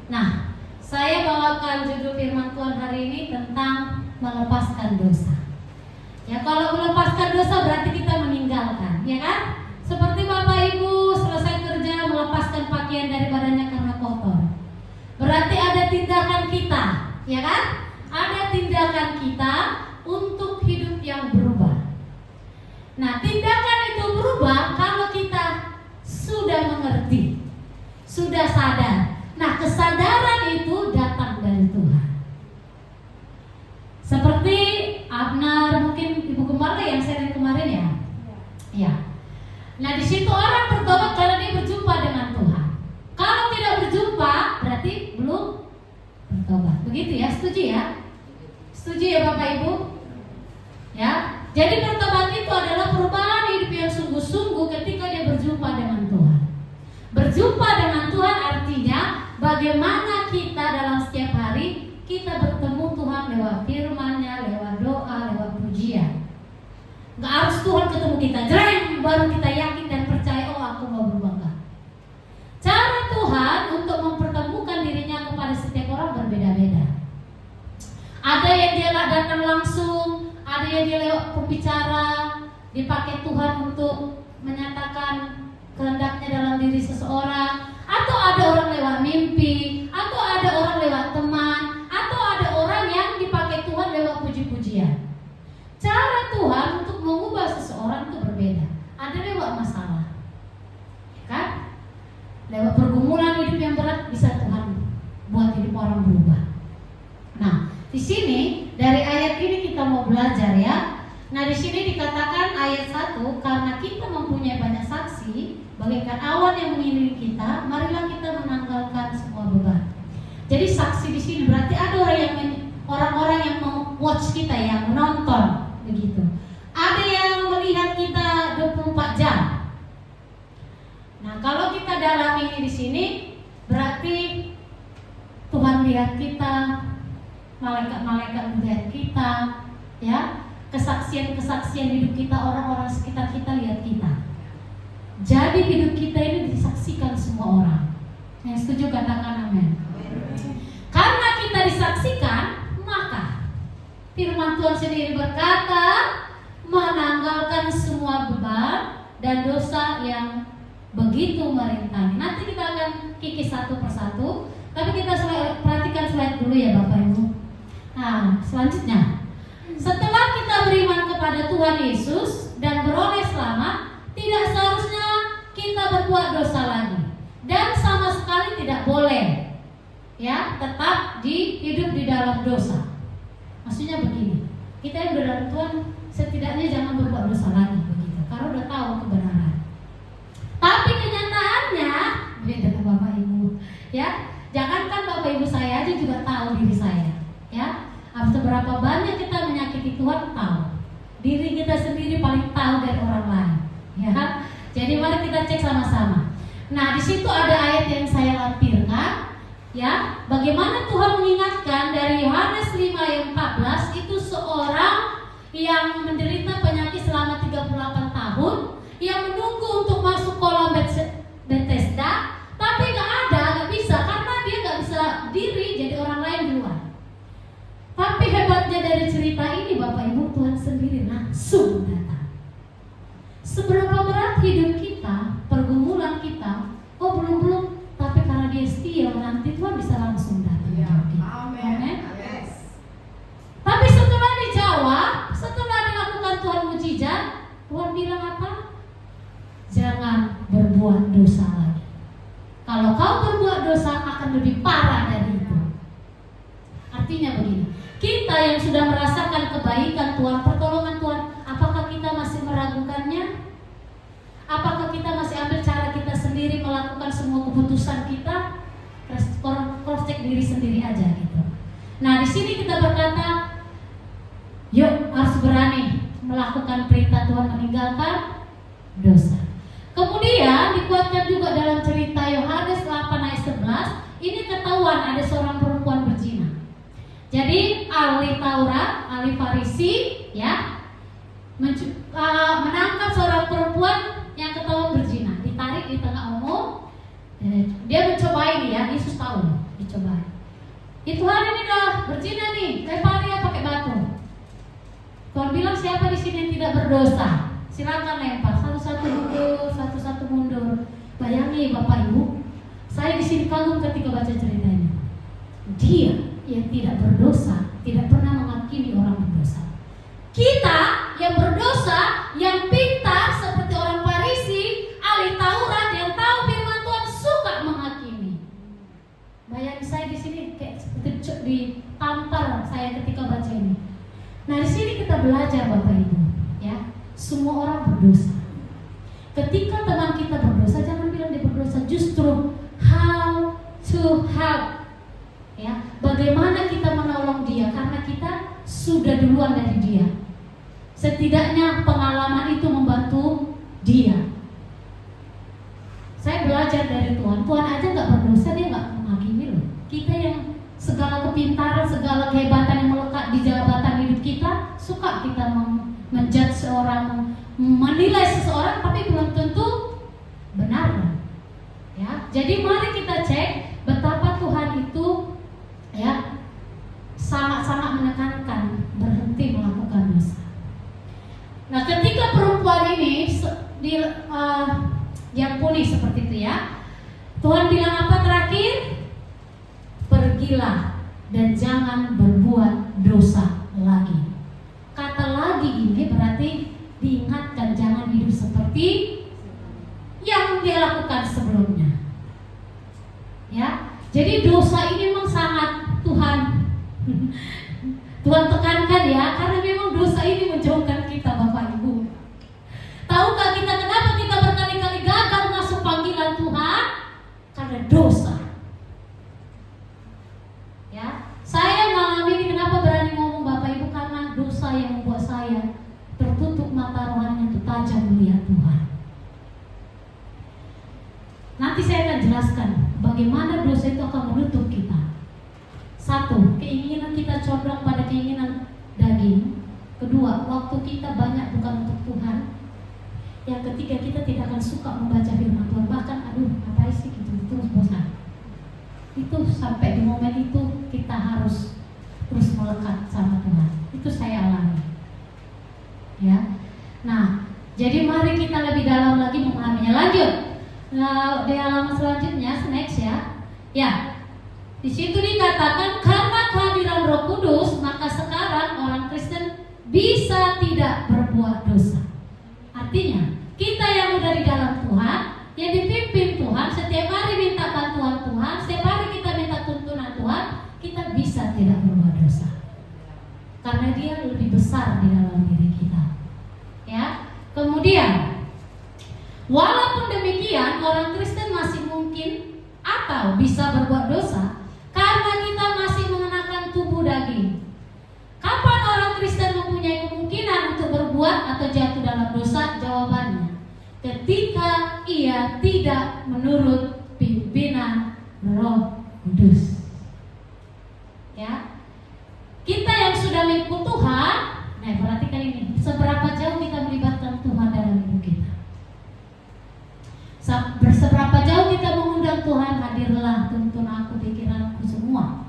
Nah, saya bawakan judul firman Tuhan hari ini tentang melepaskan dosa. Ya, kalau melepaskan dosa berarti kita meninggalkan, ya kan? Seperti Bapak Ibu selesai kerja melepaskan pakaian dari badannya karena kotor. Berarti ada tindakan kita, ya kan? Ada tindakan kita untuk hidup yang berubah. Nah, tindakan itu berubah kalau kita sudah mengerti, sudah sadar. Nah, kesadaran itu datang dari Tuhan. Seperti Abner, mungkin Ibu Gembala yang sharing kemarin ya. Ya. Nah, di situ orang bertobat karena dia berjumpa dengan Tuhan. Kalau tidak berjumpa, berarti belum bertobat. Begitu ya, setuju ya? Setuju ya Bapak Ibu? Ya. Jadi bertobat itu adalah perubahan hidup yang sungguh-sungguh ketika dia berjumpa dengan Tuhan. Berjumpa dengan Tuhan artinya bagaimana kita dalam setiap hari kita bertemu Tuhan lewat firman-Nya, lewat doa, lewat pujian. Gak harus Tuhan ketemu kita, jreng, baru kita yakin dan percaya, oh aku mau berubah. Cara Tuhan untuk mempertemukan dirinya kepada setiap orang berbeda-beda. Ada yang dia datang langsung, ada yang dia lewat pembicara, dipakai Tuhan untuk menyatakan kehendaknya dalam diri seseorang, atau ada orang lewat mimpi, atau ada orang lewat teman, atau ada orang yang dipakai Tuhan lewat puji-pujian. Cara Tuhan untuk mengubah seseorang itu berbeda. Ada lewat masalah, kan? Lewat pergumulan hidup yang berat bisa Tuhan buat hidup orang berubah. Nah, di sini dari ayat ini kita mau belajar ya. Nah, di sini dikatakan ayat 1, karena kita mempunyai banyak saksi bagaikan awan yang mengelilingi kita, marilah kita menanggalkan semua beban. Jadi saksi di sini berarti ada orang-orang yang mau watch kita, yang menonton begitu. Ada yang melihat kita 24 jam. Nah, kalau kita dalami ini di sini berarti Tuhan lihat kita, malaikat-malaikat melihat kita, ya. Kesaksian-kesaksian hidup kita, orang-orang sekitar kita lihat kita. Jadi hidup kita ini disaksikan semua orang. Yang setuju katakan amin. Karena kita disaksikan, maka firman Tuhan sendiri berkata, menanggalkan semua beban dan dosa yang begitu merintangi. Nanti kita akan kikis satu persatu, tapi kita perhatikan slide dulu ya Bapak Ibu. Nah, selanjutnya, setelah kita beriman kepada Tuhan Yesus dan beroleh selamat, tidak seharusnya kita berbuat dosa lagi, dan sama sekali tidak boleh ya tetap hidup di dalam dosa. Maksudnya begini, kita yang berdoa Tuhan setidaknya jangan berbuat dosa lagi begitu, karena udah tahu kebenaran. Tapi kenyataannya beda Bapak Ibu ya. Jangankan Bapak Ibu saya aja juga tahu diri saya ya. Seberapa banyak kita menyakiti Tuhan tahu. Diri kita sendiri paling tahu dari orang lain ya. Jadi mari kita cek sama-sama. Nah, di situ ada ayat yang saya lampirkan ya. Bagaimana Tuhan mengingatkan dari Yohanes 5 ayat 14, itu seorang yang menderita penyakit selama 38 tahun, yang menunggu untuk masuk kolam Bethesda, tapi gak bisa karena dia gak bisa diri, jadi orang lain duluan. Tapi hebatnya dari cerita ini Bapak Ibu, Tuhan sendiri langsung datang. Seberapa berat hidup kita, pergumulan kita, oh belum, tapi karena dia setia menanti, Tuhan bisa langsung datang. Ya, amin. Yes. Tapi setelah dijawab, setelah dilakukan Tuhan mujizat, Tuhan bilang apa? Jangan berbuat dosa lagi. Kalau kau berbuat dosa akan lebih parah dari itu. Artinya begini, kita yang sudah merasakan kebaikan Tuhan, pertolongan Tuhan, apakah kita masih meragukannya? Apakah kita masih ambil cara kita sendiri melakukan semua keputusan kita? Cross check diri sendiri aja gitu. Nah, di sini kita berkata, yuk harus berani melakukan perintah Tuhan, meninggalkan dosa. Kemudian dikuatkan juga dalam cerita Yohanes 8 ayat 11, ini ketahuan ada seorang perempuan berzina. Jadi ahli Taurat, ahli Farisi ya, menangkap seorang perempuan yang ketahuan berzina, ditarik di tengah umum. Dia mencobai dia, Yesus tahu, dicoba Itu hari ini dah berzina nih, lempar dia pakai batu. Tuhan bilang siapa di sini yang tidak berdosa, silakan lempar. Satu-satu mundur. Bayangi Bapak Ibu, saya di sini kagum ketika baca ceritanya. Dia yang tidak berdosa tidak pernah menghakimi orang berdosa. Kita yang berdosa, yang pintar seperti orang Farisi, ahli Taurat yang tahu firman Tuhan suka menghakimi. Bayangin saya di sini kayak seperti ditampar saya ketika baca ini. Nah di sini kita belajar Bapak Ibu, ya, semua orang berdosa. Ketika teman kita berdosa, jangan bilang dia berdosa, justru how to help, ya, bagaimana kita menolong dia karena kita sudah duluan dari dia. Setidaknya pengalaman itu membantu dia. Saya belajar dari Tuhan. Tuhan aja nggak berdosa, dia nggak menghakimi loh. Kita yang segala kepintaran, segala kehebatan yang melekat di jabatan hidup kita, suka kita menjudge seorang, menilai seseorang, tapi belum tentu benar loh. Ya, jadi mari kita cek betapa Tuhan itu, ya, sangat-sangat menekankan berhenti melakukan dosa. Nah, ketika perempuan ini diampuni seperti itu, ya, Tuhan bilang apa terakhir? Pergilah dan jangan berbuat dosa lagi. Kata lagi ini berarti diingatkan jangan hidup seperti yang dia lakukan sebelumnya. Ya, jadi dosa ini memang sangat Tuhan tekankan, ya, karena memang dosa ini menjauhkan kita Bapak Ibu. Tahukah kita kenapa kita berkali-kali gagal masuk panggilan Tuhan? Karena dosa. Ya, saya malam ini kenapa berani ngomong Bapak Ibu, karena dosa yang membuat saya tertutup mata rohani untuk tajam melihat Tuhan. Nanti saya akan jelaskan bagaimana dosa itu akan menutup kita. Satu, keinginan kita condong pada keinginan daging. Kedua, waktu kita banyak bukan untuk Tuhan. Yang ketiga, kita tidak akan suka membaca firman Tuhan. Bahkan, apa sih gitu, itu bosan. Itu sampai di momen itu kita harus terus melekat sama Tuhan. Itu saya alami. Ya, nah, jadi mari kita lebih dalam lagi memahaminya. Lanjut, nah, di halaman selanjutnya, next ya. Ya. Di situ dikatakan karena kehadiran Roh Kudus, maka sekarang orang Kristen bisa tidak berbuat dosa. Artinya, kita yang udah di dalam Tuhan, yang dipimpin Tuhan, setiap hari minta bantuan Tuhan, setiap hari kita minta tuntunan Tuhan, kita bisa tidak berbuat dosa. Karena Dia lebih besar di dalam diri kita. Ya. Kemudian, walaupun demikian, orang Kristen masih mungkin atau bisa berbuat dosa karena kita masih mengenakan tubuh daging. Kapan orang Kristen mempunyai kemungkinan untuk berbuat atau jatuh dalam dosa? Jawabannya, ketika ia tidak menurut pimpinan Roh Kudus. Ya, kita yang sudah mengikut Tuhan, nah perhatikan ini, seberapa jauh kita melibatkan Tuhan dalam hidup kita. Seberapa jauh kita mengundang Tuhan, hadirlah, tuntun aku, pikiranku semua.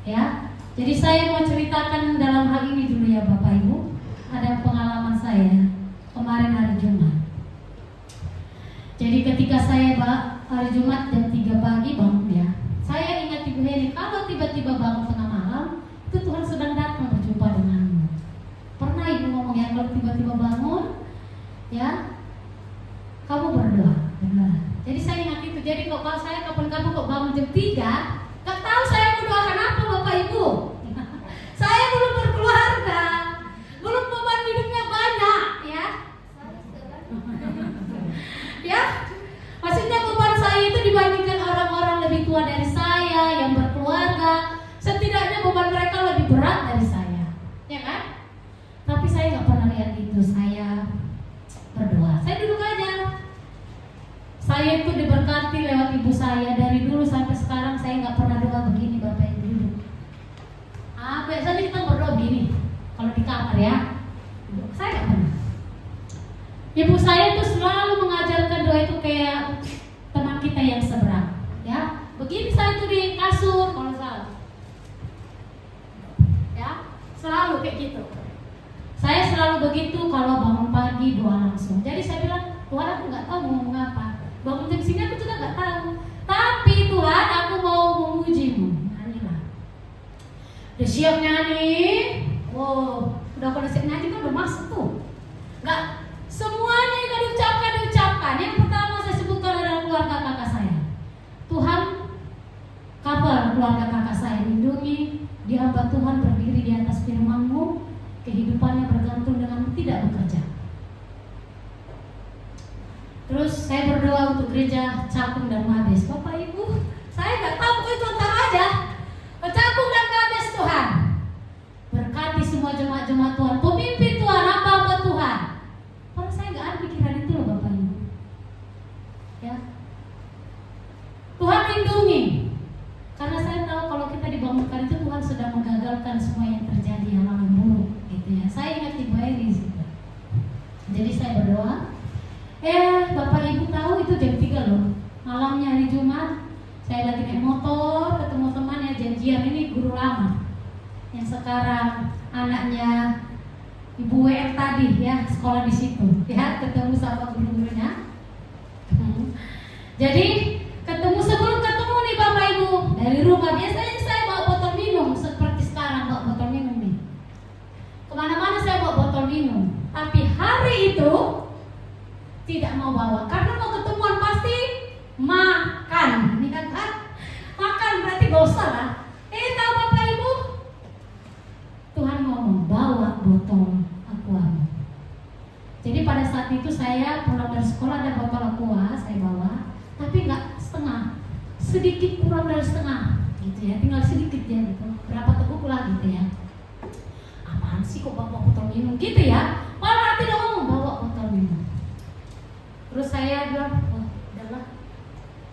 Ya, jadi saya mau ceritakan dalam hal ini dulu ya Bapak Ibu. Ada pengalaman saya kemarin hari Jumat. Jadi ketika saya hari Jumat jam 3 pagi bangun ya, saya ingat Ibu Heni, kalau tiba-tiba bangun tengah malam, itu Tuhan sedang datang berjumpa denganmu. Pernah Ibu ngomong ya, kalau tiba-tiba bangun, ya, kamu berdoa. Jadi saya ingat itu. Jadi kalau saya kapan-kapan kok bangun jam 3, gak tahu saya mendoakan apa Bapak Ibu. Saya belum berkeluarga, belum beban hidupnya banyak, ya. Ya, maksudnya beban saya itu dibandingkan orang-orang lebih tua dari saya yang berkeluarga, setidaknya beban mereka lebih berat dari saya, ya kan? Tapi saya nggak pernah lihat itu. Saya berdoa, saya duduk aja. Saya itu diberkati lewat ibu saya. Dari dulu sampai sekarang saya nggak pernah doa begini Bapak Ibu duduk. Biasanya kita berdoa begini kalau di kamar ya. Saya nggak pernah. Ibu saya itu selalu mengajarkan doa itu kayak teman kita yang seberang. Ya, begini saya tuh di kasur. kayak gitu. Saya selalu begitu kalau bangun pagi doa langsung. Jadi saya bilang, Tuhan aku nggak tahu mau ngomong apa. Bangun jam sini aku juga nggak tahu. Tapi Tuhan aku mau memuji-Mu. Nyanyilah. Udah siap nyanyi. Oh, udah kalau siap nyanyi kan udah masuk tuh. Nggak semuanya yang diucapkan. Yang pertama saya sebutkan adalah keluarga kakak saya. Tuhan cover keluarga kakak saya, lindungi. Dia hamba Tuhan berdiri di atas firman-Mu. Kehidupannya bergantung dengan tidak bekerja. Terus saya berdoa untuk gereja Cakung dan Mabes. Bapak Ibu, saya nggak tahu itu ntar aja. Cakung dan Mabes Tuhan, berkati semua jemaat-jemaat Tuhan, pemimpin Tuhan, hamba Tuhan. Kalau saya nggak ada pikiran itu loh Bapak Ibu. Ya, Tuhan lindungi. Karena saya tahu kalau kita dibangunkan itu Tuhan sedang menggagalkan semua yang terjadi hal-hal yang buruk. Gitu ya. Saya ingat Ibu Eri di situ. Jadi saya berdoa. Bapak Ibu tahu itu jam 3 loh. Malamnya hari Jumat, saya lagi naik motor, ketemu teman yang janjian, ini guru lama. Yang sekarang anaknya Ibu WR tadi ya, sekolah di situ. Ya, ketemu sama guru-gurunya. Jadi sebelum ketemu nih Bapak Ibu, dari rumah biasanya saya bawa botol minum seperti sekarang bawa botol minum nih. Kemana-mana saya bawa botol minum. Tapi hari itu tidak mau bawa karena mau ketemuan pasti makan. Ini kan makan berarti bosan lah. Tahu Bapak Ibu, Tuhan mau membawa botol aqua. Jadi pada saat itu saya pulang dari sekolah ada botol aqua saya bawa, tapi nggak setengah, sedikit kurang dari setengah gitu ya, tinggal sedikit ya gitu, berapa teguk lah gitu ya. Apaan sih kok bawa botol minum gitu ya, malah tidak ngomong bawa botol minum. Terus saya bilang, oh udahlah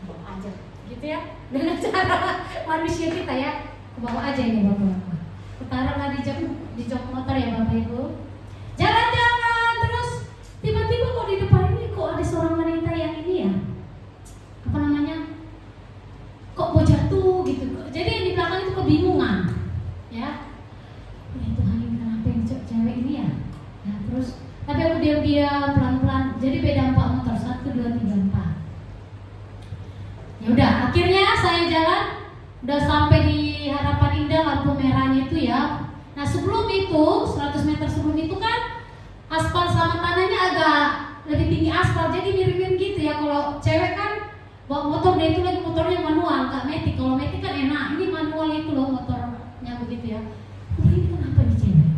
bawa aja gitu ya, dengan cara manusia kita ya, bawa aja ini botol aqua. Taruhlah di jok motor ya Bapak Ibu. Jalan-jalan terus tiba-tiba kok di depan ini kok ada seorang wanita yang ini ya, apa namanya, kok mau jatuh gitu. Jadi di belakang itu kebingungan ya. Ya Tuhan, ini kenapa yang cewek ini ya. Nah terus tapi aku diam-diam pelan-pelan. Jadi beda 4 motor, 1, 2, 3, 4. Ya udah, akhirnya saya jalan. Udah sampai di Harapan Indah, lampu merahnya itu ya. Nah sebelum itu, 100 meter sebelum itu kan aspal sama tanahnya agak lebih tinggi aspal, jadi mirip-mirip gitu ya. Kalau cewek kan bawa motor, dia itu lagi motornya manual, nggak metik. Kalau metik kan enak, ini manual itu loh motornya begitu ya. Ini kenapa nih cewek?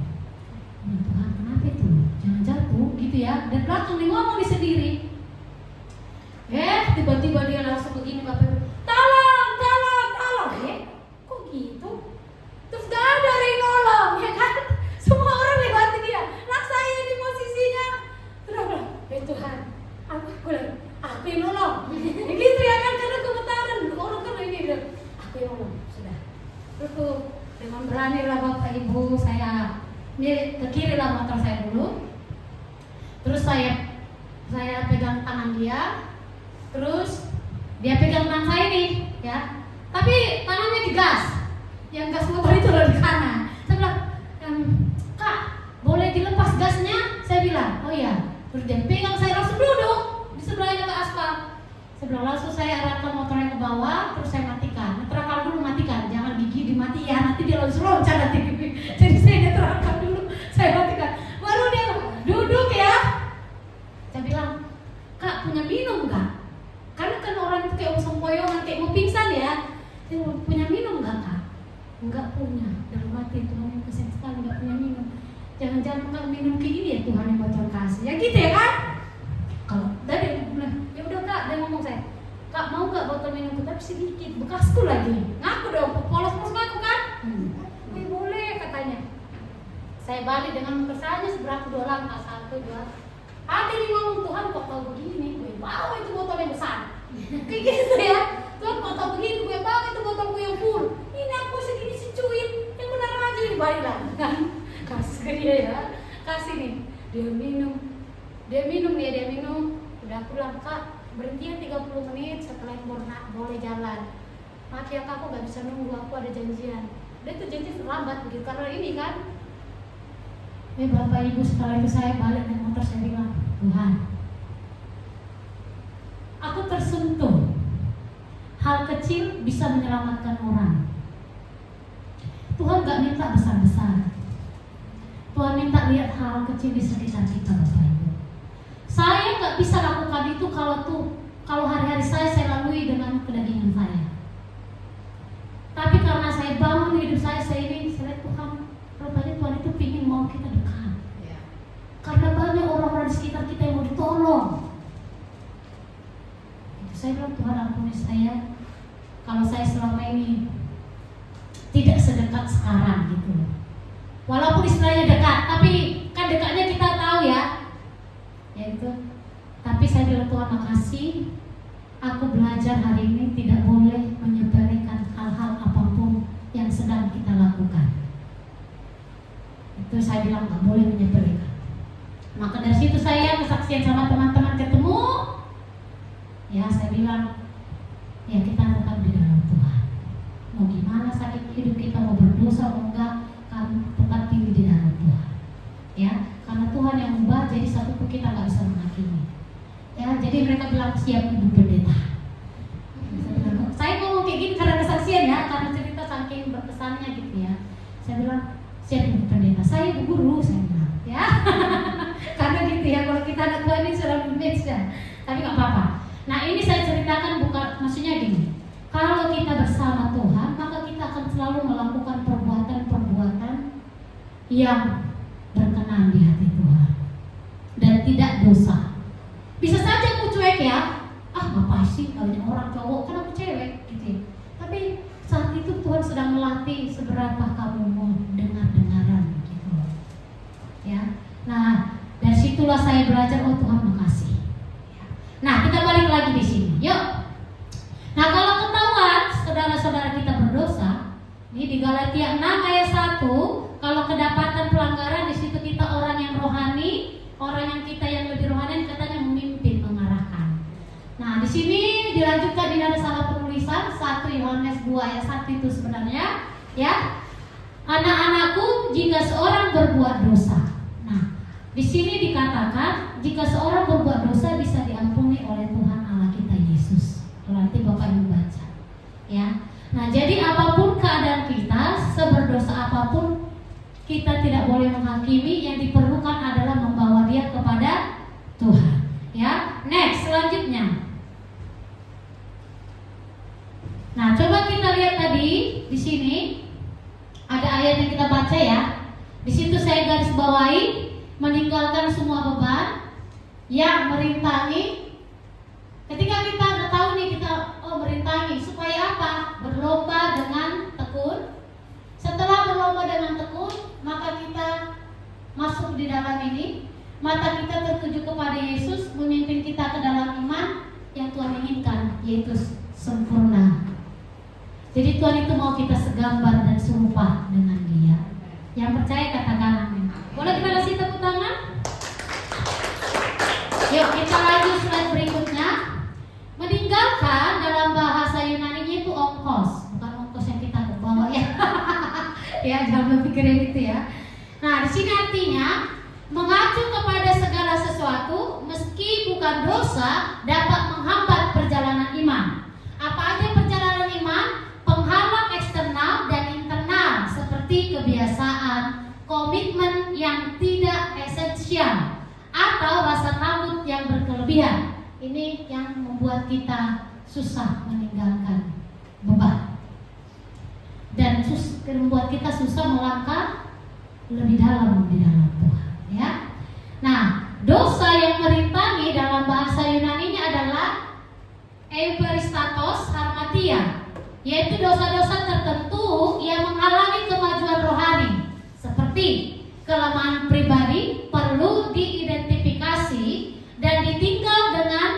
Ya Tuhan, kenapa itu? Jangan jatuh gitu ya. Dan belakang dia ngomong di sendiri. Tiba-tiba dia langsung begini Bapak Ibu, tolong. Kok gitu? Terus gak ada yang nolong, ya kan? Semua orang lewati dia. Lah saya di posisinya. Terus Tuhan, aku yang nolong. Gitu ya kan, karena gemetaran. Orang kan ini bilang, aku yang nolong, sudah. Terus tuh dengan berani lah Bapak Ibu, saya ini ke kiri lah motor saya dulu. Terus saya pegang tangan dia. Terus dia pegang tangan saya nih, ya. Tapi tangannya digas. Yang gas motor itu loh di kanan. Saya bilang, Kak, boleh dilepas gasnya? Saya bilang, oh iya. Terus dia pegang saya langsung duduk di sebelahnya ke aspal. Saya bilang, langsung saya arahkan motornya ke bawah, terus saya matikan. Netral dulu matikan, jangan gigi dimatikan, nanti dia langsung loncat nanti. Jadi saya netralkan dulu, saya matikan. Baru dia duduk ya. Saya bilang, Kak, punya minum nggak? Karena kan orang itu kayak sempoyongan, kayak mau pingsan ya. Dia punya minum nggak Kak? Enggak punya. Dalam hati Tuhan yang kasihan sekali, nggak punya minum. Jangan-jangan kalau minum kayak gini ya Tuhan yang bocor kasih. Ya gitu ya kan? Kalau tadi ya udah Kak, dia ngomong saya, Kak mau nggak botol minum tapi sedikit, bekasku lagi. Ngaku dong, polos-polos ngaku kan? Boleh katanya. Saya balik dengan motor saja seberapa 2 langkah, 1, 2. Ada yang ngomong, Tuhan kok tahu begini, gue bawa itu botol yang besar. Kayak gitu ya. Tuhan kok tahu begini, gue bawa itu botolku yang full. Ini aku segini secuit, yang benar aja nih baiklah. Kasih dia ya, kasih nih. Dia minum. Udah pulang Kak, berhenti ya 30 menit setelah boleh jalan. Maaf ya Kak, aku gak bisa nunggu, aku ada janjian. Dia tuh janji terlambat begitu karena ini kan Bapak Ibu, setelah itu saya balik naik motor, saya bilang, Tuhan, aku tersentuh. Hal kecil bisa menyelamatkan orang. Tuhan gak minta besar-besar. Tuhan minta lihat hal kecil di sekitar kita, Bapak Ibu. Saya gak bisa lakukan itu kalau hari-hari saya lalui dengan kedagingan saya. Tapi karena saya bangun hidup saya ini, saya lihat Tuhan, rupanya Tuhan itu ingin mau kita dekat. Karena banyak orang-orang di sekitar kita yang mau ditolong. Saya bilang, Tuhan ampuni saya kalau saya selama ini tidak sedekat sekarang gitu. Walaupun istilahnya dekat, tapi kan dekatnya kita tahu ya itu. Tapi saya bilang, Tuhan makasih, aku belajar hari ini tidak boleh menyepelekan hal-hal apapun yang sedang kita lakukan. Itu saya bilang gak boleh menyepelekan. Maka dari situ saya kesaksian sama teman-teman ketemu. Ya, saya bilang, ya kita tetap di dalam Tuhan. Mau gimana sakit hidup kita, mau berdosa mau enggak, kan tetap tinggi di dalam Tuhan. Ya, karena Tuhan yang ubah, jadi satu pun kita nggak bisa menghakimi. Ya, jadi mereka bilang siap Ibu Pendeta. Saya ngomong kayak gini karena kesaksian ya, karena cerita saking berkesannya gitu ya. Saya bilang siap Ibu Pendeta, saya Ibu Guru, saya bilang ya. Karena gitu ya, kalau kita anak Tuhan ini sudah image ya. Tapi nggak apa-apa. Nah ini saya ceritakan bukan, maksudnya gini, kalau kita bersama Tuhan, maka kita akan selalu melakukan perbuatan-perbuatan yang berkenan di hati Tuhan dan tidak dosa. Bisa saja aku cuek ya, ngapain sih kalau orang cowok, kan aku cewek gitu. Tapi saat itu Tuhan sedang melatih seberapa kamu mau dengar-dengaran gitu. Ya, nah dari situlah saya belajar, oh Tuhan makasih. Nah, kita balik lagi di sini. Yuk. Nah, kalau ketahuan saudara-saudara kita berdosa, ini di Galatia 6 ayat 1, kalau kedapatan pelanggaran, di situ kita orang yang rohani, orang yang kita yang lebih rohani katanya memimpin, mengarahkan. Nah, di sini dilanjutkan, ini ada salah penulisan 1 Yohanes 2 ayat 1 itu sebenarnya, ya. Anak-anakku, jika seorang berbuat dosa. Nah, di sini dikatakan jika seorang berbuat dosa bisa diampuni oleh Tuhan Allah kita Yesus. Nanti Bapak Ibu baca. Ya. Nah, jadi apapun keadaan kita, seberdosa apapun, kita tidak boleh menghakimi. Yang diperlukan adalah membawa dia kepada Tuhan. Ya. Next, selanjutnya. Nah, coba kita lihat tadi di sini ada ayat yang kita baca ya. Di situ saya garis bawahi, meninggalkan semua beban yang merintangi. Ketika kita udah tahu nih kita merintangi, supaya apa? Berlomba dengan tekun. Setelah berlomba dengan tekun, maka kita masuk di dalam ini. Mata kita tertuju kepada Yesus, memimpin kita ke dalam iman yang Tuhan inginkan, yaitu sempurna. Jadi Tuhan itu mau kita segambar dan serupa dengan Dia. Yang percaya katakan amin. Boleh kita kasih tepuk tangan? Yuk kita lanjut slide berikutnya. Meninggalkan dalam bahasa Yunani itu ongkos, bukan ongkos yang kita bawa ya. Ya jangan berpikirin itu ya. Nah di sini artinya mengacu kepada segala sesuatu meski bukan dosa dapat menghambat perjalanan iman. Apa aja perjalanan iman? Penghalang eksternal dan internal seperti kebiasaan, komitmen yang tidak esensial, atau rasa takut yang berkelebihan. Ini yang membuat kita susah meninggalkan beban dan membuat kita susah melangkah lebih dalam di dalam Tuhan. Ya. Nah, dosa yang merintangi dalam bahasa Yunani adalah euperistatos harmatia, yaitu dosa-dosa tertentu yang menghalangi kemajuan rohani. Seperti kelemahan pribadi perlu diidentifikasi dan ditinggal dengan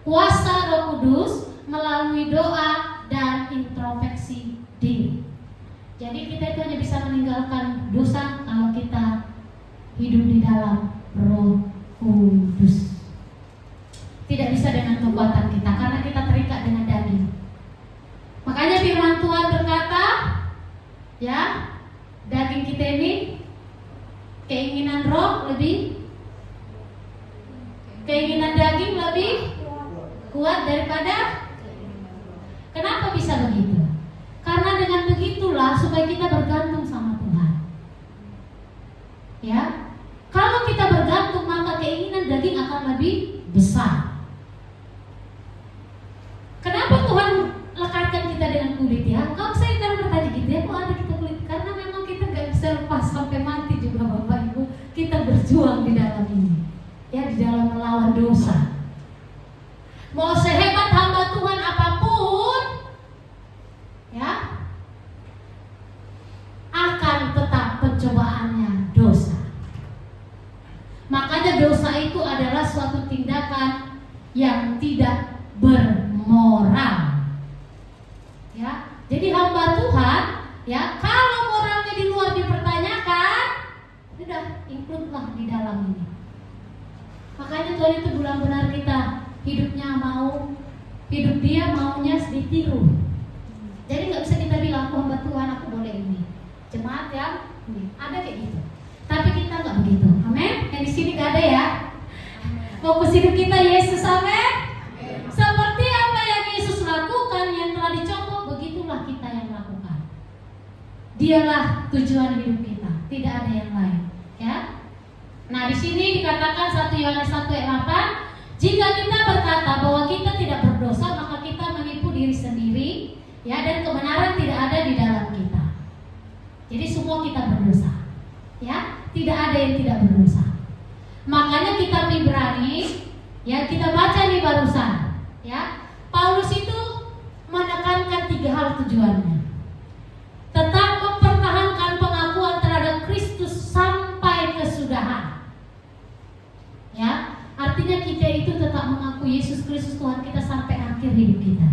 kuasa Roh Kudus melalui doa dan introspeksi diri. Jadi kita itu hanya bisa meninggalkan dosa kalau kita hidup di dalam Roh Kudus. Tidak bisa dengan kekuatan kita karena kita terikat dengan daging. Makanya firman Tuhan berkata, ya, daging kita ini Keinginan roh keinginan daging lebih kuat daripada. Kenapa bisa begitu? Karena dengan begitulah supaya kita bergantung sama Tuhan. Ya, kalau kita bergantung maka keinginan daging akan lebih besar. Kenapa Tuhan lekatkan kita dengan kulit ya? Kalau saya kan bertanya gitu ya, kok ada kita kulit? Karena memang kita gak bisa lepas sampai mati juga Bapak Ibu. Kita berjuang di dalam ini, ya, di dalam melawan dosa. Mau sehebat hamba Tuhan apapun, ya, akan tetap pencobaannya dosa. Makanya dosa itu adalah suatu tindakan yang tidak bermoral. Ya, jadi hamba Tuhan, ya, kalau moralnya di luar dipertanyakan, sudah include lah di dalam ini. Makanya Tuhan itu benar-benar kita hidupnya hidup dia maunya ditiru. Jadi nggak bisa kita bilang aku hamba Tuhan, aku boleh ini. Jemaat yang ini ada kayak gitu. Tapi kita nggak begitu. Amin. Yang di sini nggak ada ya. Fokus hidup kita Yesus. Amin. Seperti apa yang Yesus lakukan, yang telah dicontoh, begitulah kita yang lakukan. Dialah tujuan hidup kita, tidak ada yang lain. Ya. Nah di sini dikatakan 1 Yohanes 1 ayat 8, jika kita berkata bahwa kita tidak berdosa, maka kita menipu diri sendiri, ya, dan kebenaran tidak ada di dalam kita. Jadi semua kita berdosa, ya, tidak ada yang tidak berdosa. Makanya kitab Ibrani, ya, kita baca nih barusan, ya, Paulus itu menekankan 3 hal tujuannya. Tetap mempertahankan pengakuan terhadap Kristus sampai kesudahan. Ya, artinya kita itu tetap mengaku Yesus Kristus Tuhan kita sampai akhir hidup kita.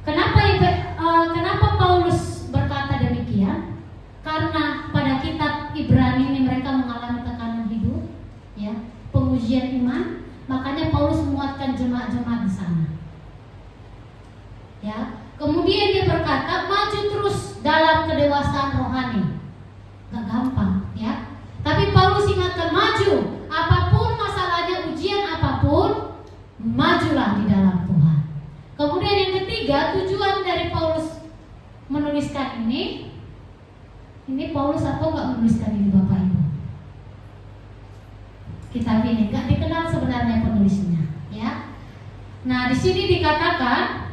Kenapa Paulus berkata demikian? Karena pada kitab Ibrani ini mereka mengalami tekanan hidup, ya, pengujian iman. Makanya Paulus menguatkan jemaat-jemaat di sana. Ya, kemudian dia berkata maju terus dalam kedewasaan rohani. Gak gampang, ya. Tapi Paulus ingatkan maju, apapun masalahnya, ujian apapun, majulah di dalam Tuhan. Kemudian yang ketiga, tujuan dari Paulus menuliskan ini Paulus atau nggak menuliskan ini Bapak Ibu? Kitab ini nggak dikenal sebenarnya penulisnya, ya. Nah di sini dikatakan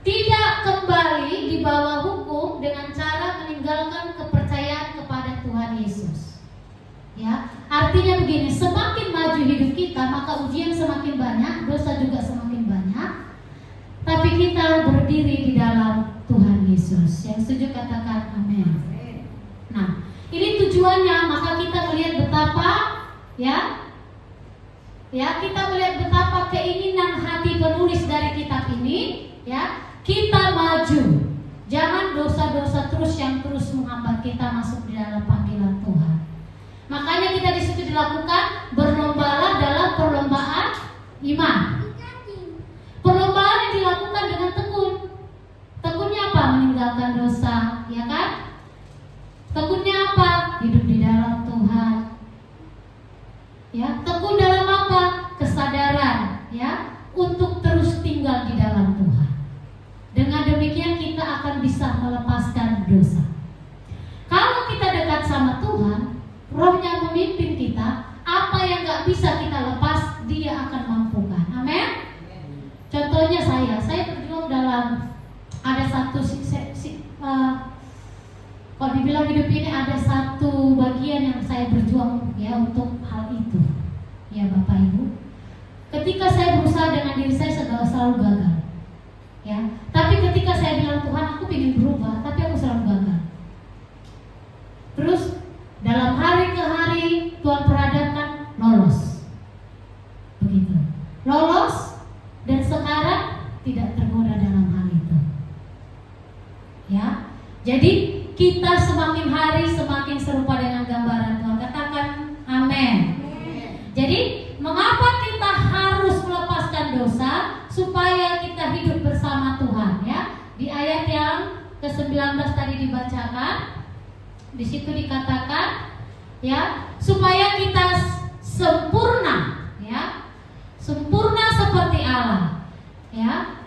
tidak kembali di bawah hukum dengan cara meninggalkan kepercayaan kepada Tuhan Yesus. Ya, artinya begini, semakin maju hidup kita, maka ujian semakin banyak, dosa juga semakin banyak. Tapi kita berdiri di dalam Tuhan Yesus. Yang setuju katakan amin. Nah, ini tujuannya, maka kita melihat betapa, ya, kita melihat betapa keinginan hati penulis dari kitab ini, ya, kita maju. Jangan dosa-dosa terus yang terus menghambat kita masuk di dalam panggilan Tuhan. Makanya kita di situ dilakukan berlombalah dalam perlombaan iman. Perlombaan yang dilakukan dengan tekun. Tekunnya apa? Meninggalkan dosa, ya kan? Tekunnya apa? Hidup di dalam Tuhan. Ya, tekun dalam apa? Kesadaran, ya, untuk terus tinggal di dalam Tuhan. Dengan demikian kita akan bisa melepaskan dosa. Kalau kita dekat sama Tuhan, Rohnya memimpin kita, apa yang gak bisa kita lepas, Dia akan mampukan. Amin. Contohnya saya berjuang dalam ada satu kalau dibilang hidup ini ada satu bagian yang saya berjuang, ya, untuk hal itu, ya Bapak Ibu. Ketika saya berusaha dengan diri saya selalu gagal, ya. Tapi ketika saya bilang Tuhan aku ingin berubah, tapi aku selalu gagal. Terus dalam hari ke hari Tuhan peradakan lolos, begitu, lolos, dan sekarang tidak tergoda dalam hal itu, ya. Jadi kita semakin hari semakin serupa dengan gambaran Tuhan. Katakan amin. Jadi mengapa kita harus melepaskan dosa? Supaya kita hidup bersama Tuhan, ya. Di ayat yang ke-19 tadi dibacakan, Di situ dikatakan ya, supaya kita sempurna ya. Sempurna seperti Allah. Ya.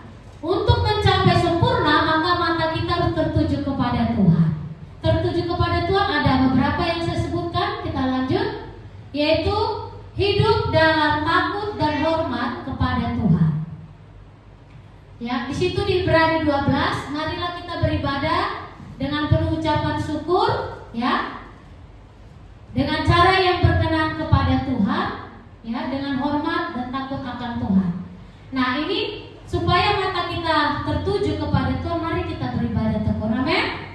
Untuk mencapai sempurna maka mata kita harus tertuju kepada Tuhan. Tertuju kepada Tuhan ada beberapa yang saya sebutkan, kita lanjut, yaitu hidup dalam takut dan hormat kepada Tuhan. Ya, di situ di Ibrani 12, marilah kita beribadah dengan penuh ucapan syukur, ya, dengan cara yang berkenan kepada Tuhan, ya, dengan hormat dan takut akan Tuhan. Nah, ini supaya mata kita tertuju kepada Tuhan, mari kita beribadah tekun. Amin.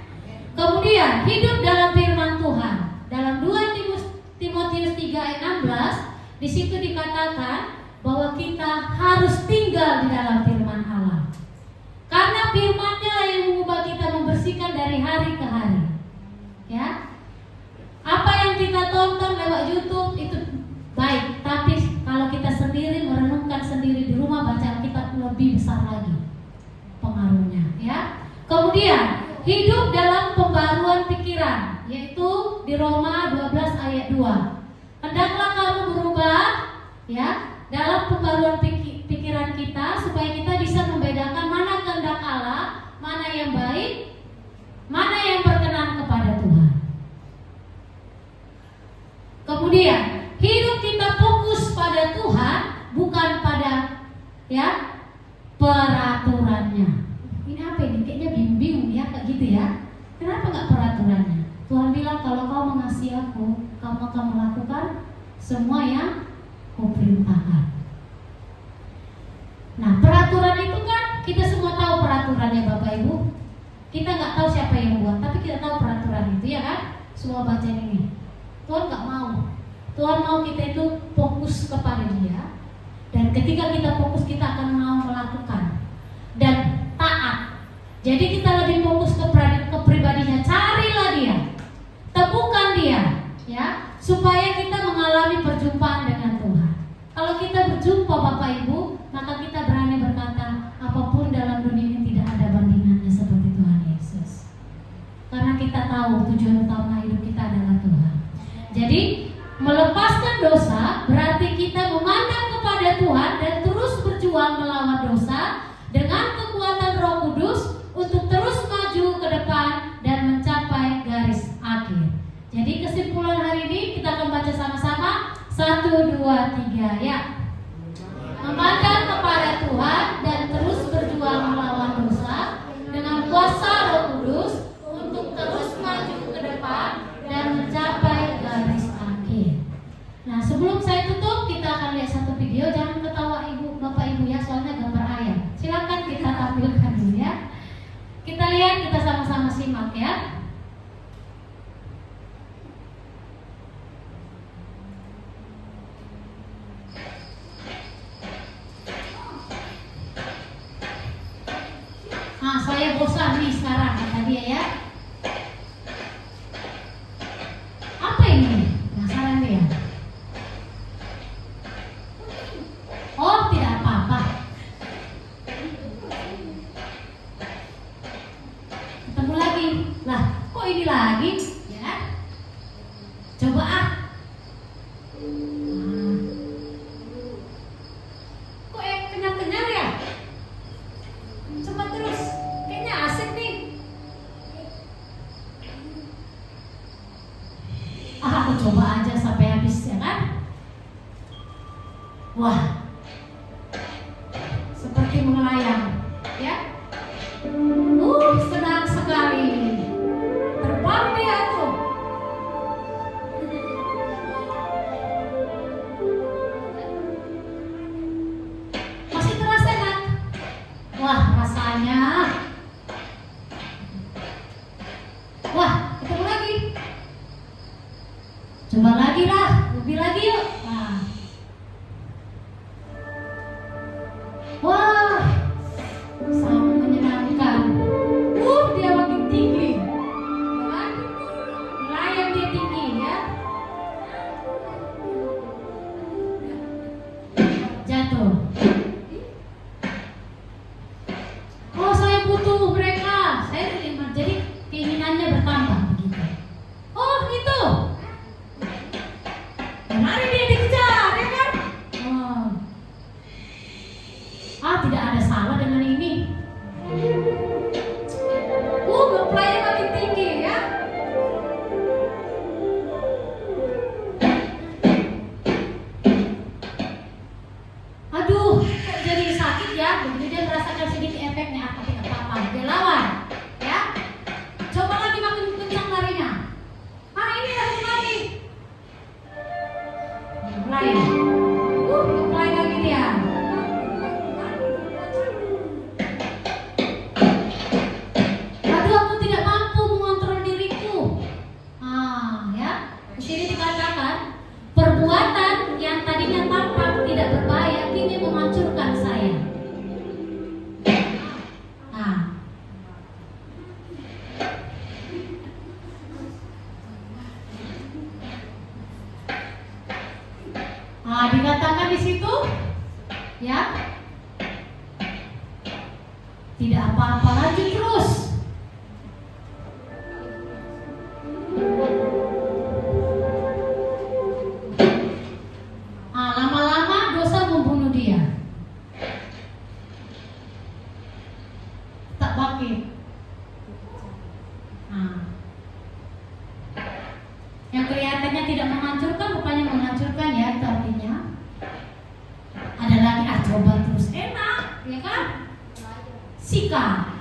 Kemudian hidup dalam firman Tuhan. Dalam 2 Timotius 3 ayat 16, di situ dikatakan bahwa kita harus tinggal di dalam firman Allah. Karena firman-Nya lah yang mengubah kita, membersihkan dari hari ke hari. Ya. Apa yang kita tonton lewat YouTube itu baik, tapi kalau kita sendiri merenungkan sendiri di rumah, bacaan kita lebih besar lagi pengaruhnya, ya. Kemudian hidup dalam pembaruan pikiran, yaitu di Roma 12 ayat 2. Hendaklah kamu berubah, ya, dalam pembaruan pikiran kita, supaya kita bisa membedakan mana kehendak Allah, mana yang baik, mana yang berkenan kepada Tuhan. Kemudian hidup kita fokus pada Tuhan, bukan pada, ya, peraturannya. Ini apa ini? Kayaknya bingung ya, kayak gitu ya. Kenapa nggak peraturannya? Tuhan bilang kalau kau mengasihi aku, kamu akan melakukan semua yang kuperintahkan. Nah, peraturan itu kan kita semua tahu peraturannya, Bapak Ibu. Kita nggak tahu siapa yang buat, tapi kita tahu peraturan itu, ya kan? Semua baca ini. Tuhan nggak mau. Tuhan mau kita itu fokus kepada Dia, dan ketika kita fokus, kita akan mau melakukan dan taat. Jadi kita lebih fokus ke pribadinya. Carilah Dia, temukan Dia, ya, supaya kita mengalami perjumpaan dengan Tuhan. Kalau kita berjumpa, Bapak Ibu, maka kita berani berkata, apapun dalam dunia ini tidak ada bandingannya seperti Tuhan Yesus. Karena kita tahu tujuan utama hidup kita adalah Tuhan. Jadi melepaskan dosa berarti kita memandang kepada Tuhan dan terus berjuang melawan dosa dengan kekuatan Roh Kudus untuk terus maju ke depan dan mencapai garis akhir. Jadi kesimpulan hari ini kita akan baca sama-sama. 1, 2, 3, ya. Memandang kepada Tuhan dan terus berjuang melawan dosa dengan kuasa Roh Kudus untuk terus maju ke depan dan mencapai garis akhir. Nah, sebelum saya tutup, kita akan lihat satu video. Jangan ketawa Ibu, Bapak Ibu, ya, soalnya gambar ayam. Silakan kita tampilkan dulu, ya. Kita lihat, kita sama-sama simak, ya. Nah, saya bosan nih sekarang, kata dia, ya. Apa ini? Penasaran dia. Oh, tidak apa-apa. Ketemu lagi. Lah, kok ini lagi? Ya. Coba ah. Kok yang kenyal-kenyal ya? Coba terus. Kayaknya asik nih. Aku coba aja sampai habis, ya kan? Wah, seperti melayang, ya. Senang sekali. Terbang dia tuh. Masih terasa enak? Wah, rasanya. Wah, ketemu lagi. Coba lagi lah, lebih lagi yuk. Nah. Wah, sangat menyenangkan. Dia makin tinggi, kan? Melayang dia tinggi, ya. Jatuh. Oh, saya butuh mereka. Saya terima. Jadi keinginannya bertambah begitu. Ya, tidak apa-apa, lanjut terus. Lama-lama dosa membunuh dia. Tak bangkit. Yang kelihatannya tidak menghancurkan, rupanya menghancurkan ya. Itu artinya ada lagi, coba terus, enak, ya kan? Sikap.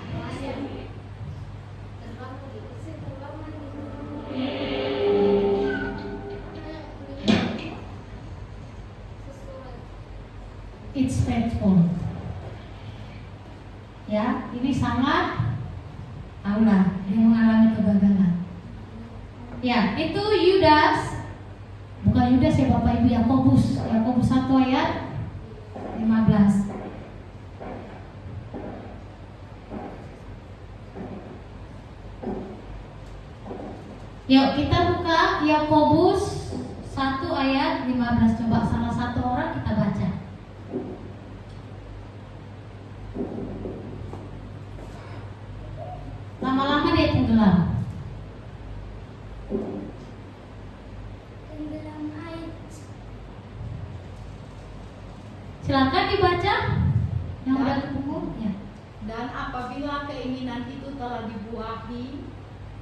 It's faithful. Ya, ini sangat Allah yang mengalami kegagalan. Ya, itu Yudas. Bukan Yudas ya Bapak Ibu, Yakobus. Yakobus 1 ayat 15. Yuk kita buka Yakobus 1 ayat 15. Coba salah satu orang kita baca. Lama-lama dia tenggelam. Silakan dibaca yang udah ketemu ya. Dan apabila keinginan itu telah dibuahi,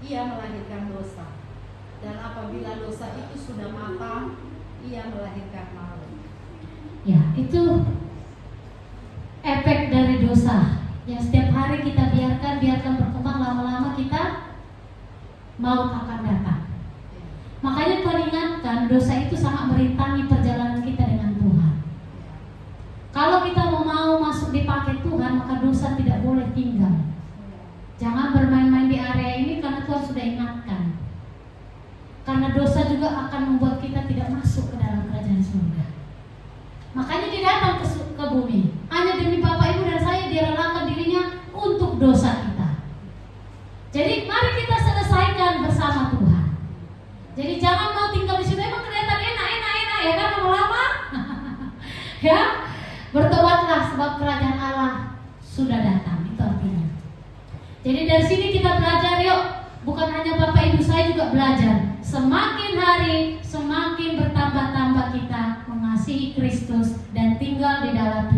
ia melahirkan dosa. Dan apabila dosa itu sudah matang, ia melahirkan maut. Ya, itu efek dari dosa yang setiap hari kita biarkan berkembang, lama-lama kita maut akan datang. Makanya Tuhan ingatkan, dosa itu sangat merintangi perjalanan kita dengan Tuhan. Kalau kita mau masuk dipakai Tuhan, maka dosa tidak boleh tinggal. Jangan bermain-main di area ini karena Tuhan sudah ingatkan. Karena dosa juga akan membuat kita tidak masuk ke dalam kerajaan surga. Makanya dia datang ke bumi hanya demi Bapak Ibu dan saya, dia relakan dirinya untuk dosa kita. Jadi mari kita selesaikan bersama Tuhan. Jadi jangan mau tinggal di situ, emang kelihatan enak ya kan lama-lama. Ya, bertobatlah sebab kerajaan Allah sudah datang, itu artinya. Jadi dari sini kita belajar yuk, bukan hanya Bapak Ibu, saya juga belajar. Semakin hari semakin bertambah-tambah kita mengasihi Kristus dan tinggal di dalam